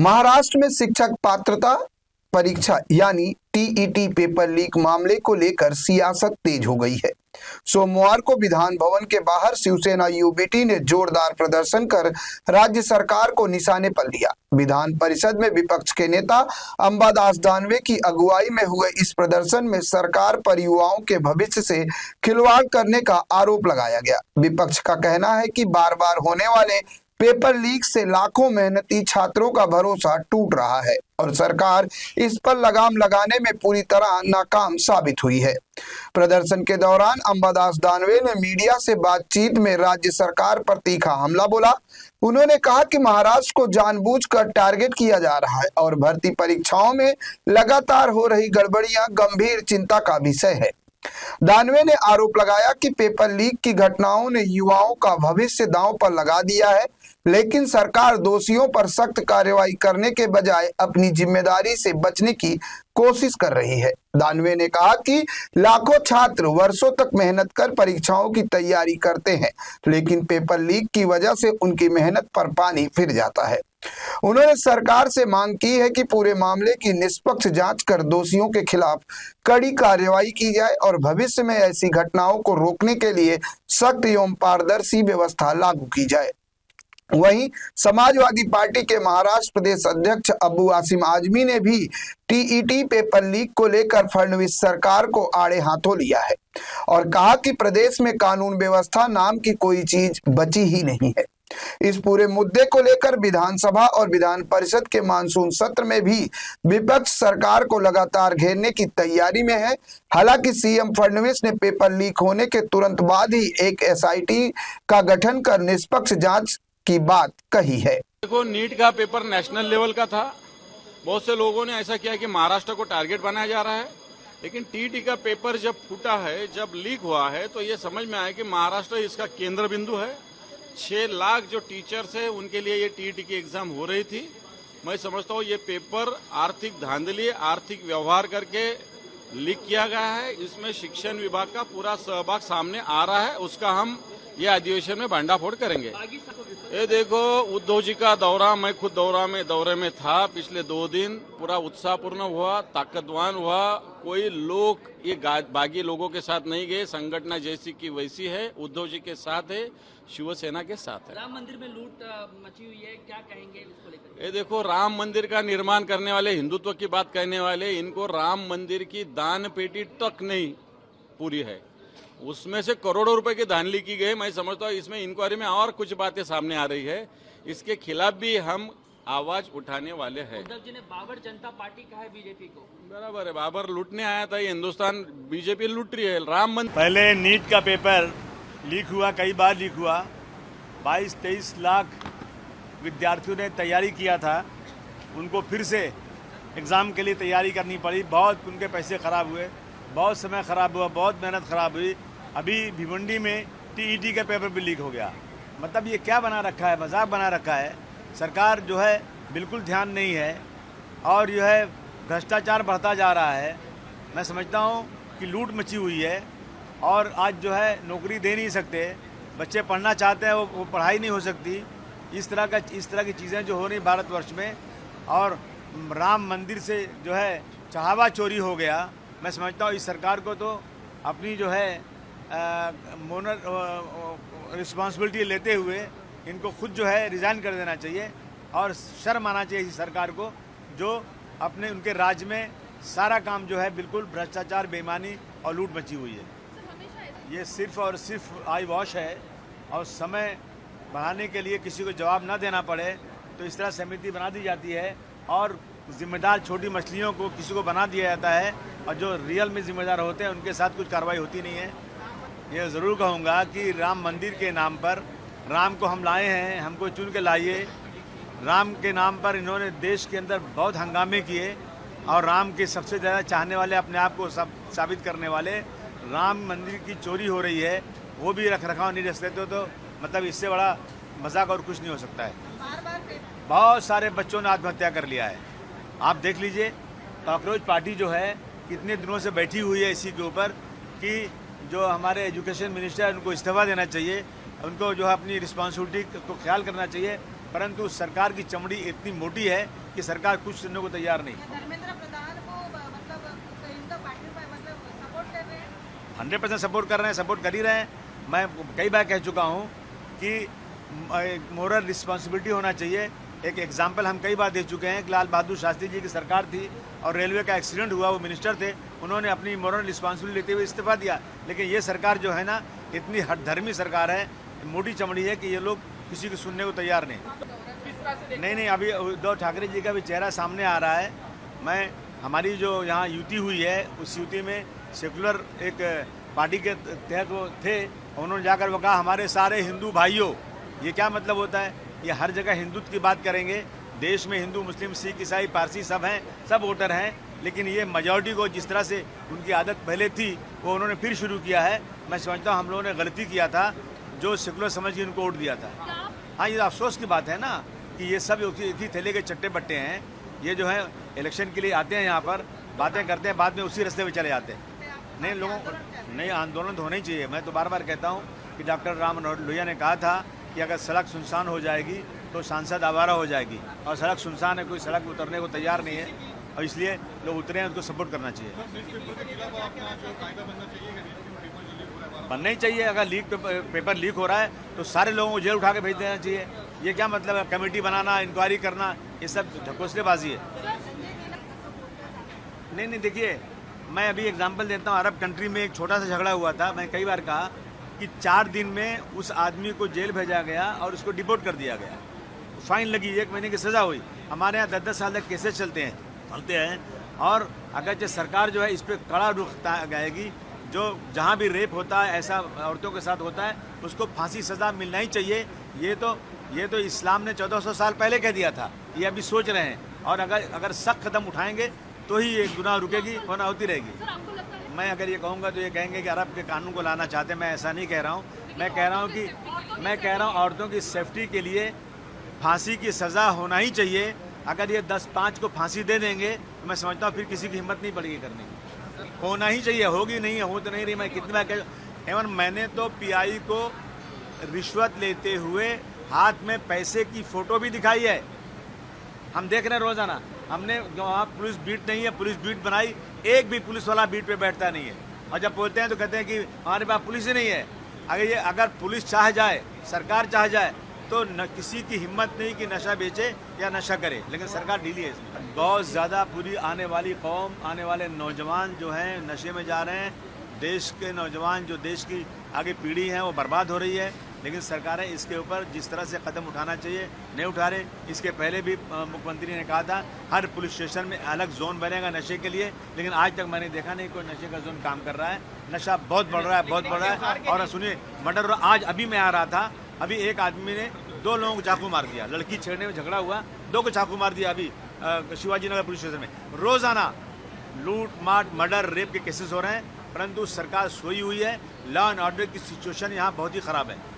महाराष्ट्र में शिक्षक पात्रता परीक्षा यानी टीईटी पेपर लीक मामले को लेकर सियासत तेज हो गई है। सोमवार को विधान भवन के बाहर शिवसेना यूबीटी ने जोरदार प्रदर्शन कर राज्य सरकार को निशाने पर लिया। विधान परिषद में विपक्ष के नेता अंबादास दानवे की अगुवाई में हुए इस प्रदर्शन में सरकार पर युवाओं के भविष्य से खिलवाड़ करने का आरोप लगाया गया। विपक्ष का कहना है कि बार बार होने वाले पेपर लीक से लाखों मेहनती छात्रों का भरोसा टूट रहा है और सरकार इस पर लगाम लगाने में पूरी तरह नाकाम साबित हुई है। प्रदर्शन के दौरान अंबादास दानवे ने मीडिया से बातचीत में राज्य सरकार पर तीखा हमला बोला। उन्होंने कहा कि महाराष्ट्र को जानबूझकर टारगेट किया जा रहा है और भर्ती परीक्षाओं में लगातार हो रही गड़बड़ियां गंभीर चिंता का विषय है। दानवे ने आरोप लगाया कि पेपर लीक की घटनाओं ने युवाओं का भविष्य दांव पर लगा दिया है, लेकिन सरकार दोषियों पर सख्त कार्रवाई करने के बजाय अपनी जिम्मेदारी से बचने की कोशिश कर रही है। दानवे ने कहा कि लाखों छात्र वर्षों तक मेहनत कर परीक्षाओं की तैयारी करते हैं, लेकिन पेपर लीक की वजह से उनकी मेहनत पर पानी फिर जाता है। उन्होंने सरकार से मांग की है कि पूरे मामले की निष्पक्ष जांच कर दोषियों के खिलाफ कड़ी कार्रवाई की जाए और भविष्य में ऐसी घटनाओं को रोकने के लिए सख्त एवं पारदर्शी व्यवस्था लागू की जाए। वहीं समाजवादी पार्टी के महाराष्ट्र प्रदेश अध्यक्ष अबू आसिम आजमी ने भी टीईटी पेपर लीक को लेकर फडणवीस सरकार को आड़े हाथों लिया है और कहा कि प्रदेश में कानून व्यवस्था नाम की कोई चीज बची ही नहीं है। इस पूरे मुद्दे को लेकर विधानसभा और विधान परिषद के मानसून सत्र में भी विपक्ष सरकार को लगातार घेरने की तैयारी में है। हालांकि सीएम फडणवीस ने पेपर लीक होने के तुरंत बाद ही एक एसआईटी का गठन कर निष्पक्ष जांच की बात कही है। देखो, नीट का पेपर नेशनल लेवल का था। बहुत से लोगों ने ऐसा किया कि महाराष्ट्र को टारगेट बनाया जा रहा है, लेकिन टीईटी का पेपर जब फूटा है, जब लीक हुआ है, तो ये समझ में आया कि महाराष्ट्र इसका केंद्र बिंदु है। 6 लाख जो टीचर्स है उनके लिए ये टीईटी की एग्जाम हो रही थी। मैं समझता हूँ ये पेपर आर्थिक धांधली, आर्थिक व्यवहार करके लीक किया गया है। इसमें शिक्षण विभाग का पूरा सहभाग सामने आ रहा है। उसका हम ये अधिवेशन में भंडाफोड़ करेंगे। ये देखो, उद्धव जी का दौरा, मैं खुद दौरे में था पिछले 2 दिन। पूरा उत्साहपूर्ण हुआ, ताकतवान हुआ। कोई लोग ये बागी लोगों के साथ नहीं गए। संगठन जैसी की वैसी है, उद्धव जी के साथ है, शिवसेना के साथ है। राम मंदिर में लूट मची हुई है, क्या कहेंगे इसको लेकर? ये देखो, राम मंदिर का निर्माण करने वाले, हिंदुत्व की बात कहने वाले, इनको राम मंदिर की दान पेटी तक नहीं पूरी है। उसमें से करोड़ों रुपए की धांधली की गई। मैं समझता हूँ इसमें इंक्वायरी में और कुछ बातें सामने आ रही है। इसके खिलाफ भी हम आवाज उठाने वाले हैं। उद्धव जी ने बाबर जनता पार्टी कहा है बीजेपी को। बराबर है, बाबर लूटने आया था। ये हिंदुस्तान बीजेपी लूट रही है। राम मंदिर पहले नीट का पेपर लीक हुआ, कई बार लीक हुआ। 22-23 लाख विद्यार्थियों ने तैयारी किया था, उनको फिर से एग्ज़ाम के लिए तैयारी करनी पड़ी। बहुत उनके पैसे ख़राब हुए, बहुत समय ख़राब हुआ, बहुत मेहनत ख़राब हुई। अभी भिवंडी में टीईटी का पेपर भी लीक हो गया। मतलब ये क्या बना रखा है, मजाक बना रखा है। सरकार जो है बिल्कुल ध्यान नहीं है और जो है भ्रष्टाचार बढ़ता जा रहा है। मैं समझता हूँ कि लूट मची हुई है और आज जो है नौकरी दे नहीं सकते। बच्चे पढ़ना चाहते हैं, वो पढ़ाई नहीं हो सकती। इस तरह की चीज़ें जो हो रही भारतवर्ष में, और राम मंदिर से जो है चढ़ावा चोरी हो गया। मैं समझता हूँ इस सरकार को तो अपनी जो है रिस्पॉन्सिबिलिटी लेते हुए इनको खुद जो है रिज़ाइन कर देना चाहिए और शर्म आना चाहिए इस सरकार को, जो अपने उनके राज्य में सारा काम जो है बिल्कुल भ्रष्टाचार, बेईमानी और लूट मची हुई है। ये सिर्फ और सिर्फ आई वॉश है और समय बढ़ाने के लिए किसी को जवाब न देना पड़े तो इस तरह समिति बना दी जाती है और जिम्मेदार छोटी मछलियों को किसी को बना दिया जाता है और जो रियल में जिम्मेदार होते हैं उनके साथ कुछ कार्रवाई होती नहीं है। ये ज़रूर कहूँगा कि राम मंदिर के नाम पर, राम को हम लाए हैं, हमको चुन के लाइए। राम के नाम पर इन्होंने देश के अंदर बहुत हंगामे किए और राम के सबसे ज़्यादा चाहने वाले, अपने आप को साबित करने वाले, राम मंदिर की चोरी हो रही है, वो भी रख रखाव नहीं रख देते। तो मतलब इससे बड़ा मजाक और कुछ नहीं हो सकता है। बहुत सारे बच्चों ने आत्महत्या कर लिया है। आप देख लीजिए, कॉकरोच पार्टी जो है कितने दिनों से बैठी हुई है इसी के ऊपर कि जो हमारे एजुकेशन मिनिस्टर है उनको इस्तीफा देना चाहिए, उनको जो है अपनी रिस्पॉन्सिबिलिटी को ख्याल करना चाहिए परंतु सरकार की चमड़ी इतनी मोटी है कि सरकार कुछ सुनने को तैयार नहीं। धर्मेंद्र प्रधान को मतलब इनका पार्टी मतलब सपोर्ट कर रहे हैं। 100% सपोर्ट कर रहे हैं, सपोर्ट कर ही रहे हैं। मैं कई बार कह चुका हूं कि मोरल रिस्पॉन्सिबिलिटी होना चाहिए। एक एग्जाम्पल हम कई बार दे चुके हैं कि लाल बहादुर शास्त्री जी की सरकार थी और रेलवे का एक्सीडेंट हुआ, वो मिनिस्टर थे, उन्होंने अपनी मोरल रिस्पॉन्सिबिलिटी लेते हुए इस्तीफा दिया। लेकिन ये सरकार जो है ना, इतनी हठधर्मी सरकार है, मोटी चमड़ी है कि ये लोग किसी को सुनने को तैयार नहीं। अभी उद्धव ठाकरे जी का भी चेहरा सामने आ रहा है। मैं हमारी जो यहाँ युति हुई है, उस युति में सेकुलर एक पार्टी के तहत वो थे, उन्होंने जाकर वो कहा हमारे सारे हिंदू भाइयों। ये क्या मतलब होता है? ये हर जगह हिंदुत्व की बात करेंगे। देश में हिंदू, मुस्लिम, सिख, ईसाई, पारसी सब हैं, सब वोटर हैं, लेकिन ये मेजॉरिटी को जिस तरह से उनकी आदत पहले थी वो उन्होंने फिर शुरू किया है। मैं समझता हूँ हम लोगों ने गलती किया था जो सेकुलर समझ के उनको वोट दिया था। हाँ, ये अफसोस की बात है ना कि ये सब एक ही थैले के चट्टे बट्टे हैं। ये जो है इलेक्शन के लिए आते हैं, यहाँ पर बातें करते हैं, बाद में उसी रास्ते पे चले जाते हैं। नहीं, लोगों को नहीं, आंदोलन तो होना ही चाहिए। मैं तो बार बार कहता हूँ कि डॉक्टर राम लोहिया ने कहा था कि अगर सड़क सुनसान हो जाएगी तो सांसद आवारा हो जाएगी, और सड़क सुनसान है, कोई सड़क उतरने को तैयार नहीं है, और इसलिए लोग उतरे हैं, उनको सपोर्ट करना चाहिए। बनना ही चाहिए। अगर पेपर लीक हो रहा है तो सारे लोगों को जेल उठा के भेज देना चाहिए। ये क्या मतलब है? कमेटी बनाना, इंक्वायरी करना, ये सब ढकोसलेबाजी है। नहीं, देखिए, मैं अभी एग्जांपल देता हूँ। अरब कंट्री में एक छोटा सा झगड़ा हुआ था। मैं कई बार कहा कि 4 दिन में उस आदमी को जेल भेजा गया और उसको डिपोर्ट कर दिया गया, फाइन लगी, 1 महीने की सज़ा हुई। हमारे यहाँ 10-10 साल तक केसेस चलते हैं। और अगर जो सरकार जो है इस पर कड़ा रुख गाएगी, जो जहाँ भी रेप होता है, ऐसा औरतों के साथ होता है, उसको फांसी सज़ा मिलना ही चाहिए। ये तो इस्लाम ने 1400 साल पहले कह दिया था, ये अभी सोच रहे हैं। और अगर सख्त कदम उठाएंगे तो ही ये गुनाह रुकेगी, वरना होती रहेगी। मैं अगर ये कहूँगा तो ये कहेंगे कि अरब के कानून को लाना चाहते हैं। मैं ऐसा नहीं कह रहा हूँ। मैं कह रहा हूँ औरतों की सेफ्टी के लिए फांसी की सज़ा होना ही चाहिए। अगर ये 10-5 को फांसी दे देंगे तो मैं समझता हूँ फिर किसी की हिम्मत नहीं पड़ेगी करने की। होना ही चाहिए। होगी नहीं, हो तो नहीं रही। मैं कितनी बार कह, एवं मैंने तो पीआई को रिश्वत लेते हुए हाथ में पैसे की फ़ोटो भी दिखाई है। हम देख रहे हैं रोज़ाना। हमने वहाँ पुलिस बीट नहीं है, पुलिस बीट बनाई, एक भी पुलिस वाला बीट पे बैठता नहीं है। और जब बोलते हैं तो कहते हैं कि हमारे पास पुलिस ही नहीं है। अगर पुलिस चाह जाए, सरकार चाह जाए, तो न किसी की हिम्मत नहीं कि नशा बेचे या नशा करे, लेकिन सरकार ढीली है इसमें। बहुत ज़्यादा पूरी आने वाली कौम, आने वाले नौजवान जो हैं नशे में जा रहे हैं। देश के नौजवान, जो देश की आगे पीढ़ी है, वो बर्बाद हो रही है। लेकिन सरकारें इसके ऊपर जिस तरह से कदम उठाना चाहिए नहीं उठा रहे। इसके पहले भी मुख्यमंत्री ने कहा था हर पुलिस स्टेशन में अलग जोन बनेगा नशे के लिए, लेकिन आज तक मैंने देखा नहीं कोई नशे का जोन काम कर रहा है। नशा बहुत बढ़ रहा है। और सुनिए, मर्डर आज अभी मैं आ रहा था, अभी एक आदमी ने 2 लोगों को चाकू मार दिया। लड़की छेड़ने में झगड़ा हुआ, 2 को चाकू मार दिया अभी शिवाजी नगर पुलिस स्टेशन में। रोजाना लूट मार, मर्डर, रेप के केसेस हो रहे हैं, परंतु सरकार सोई हुई है। लॉ एंड ऑर्डर की सिचुएशन यहाँ बहुत ही खराब है।